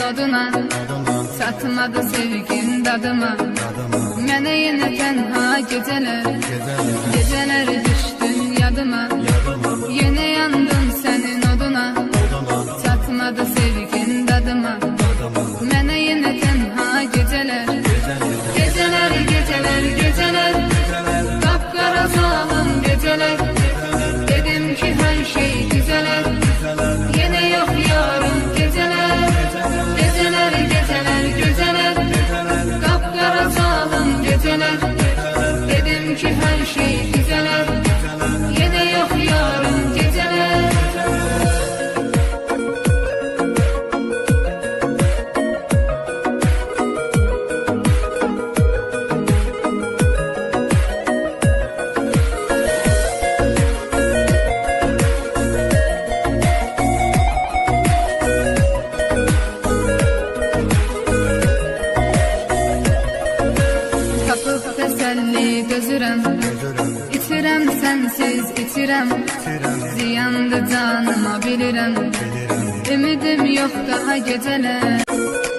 oduna, çatmadı sevgin dadıma. Mənə yenə tənha gecələr düşdün yadıma. Yenə yandım sənin oduna, çatmadı sevgin dadıma. Mənə yenə tənha gecələr, qapqara salın gecələr. Dedim ki hər şey güzələr, yenə yox yarım gecələr. Gecələr, qapqara salın gecələr. Dedim ki hər şey güzələr, yenə yox yarım gecələr. Tapıb təsəlli gözürəm, itirəm sənsiz itirəm. Ziyandı canıma bilirəm, ümidim yox daha gecələr.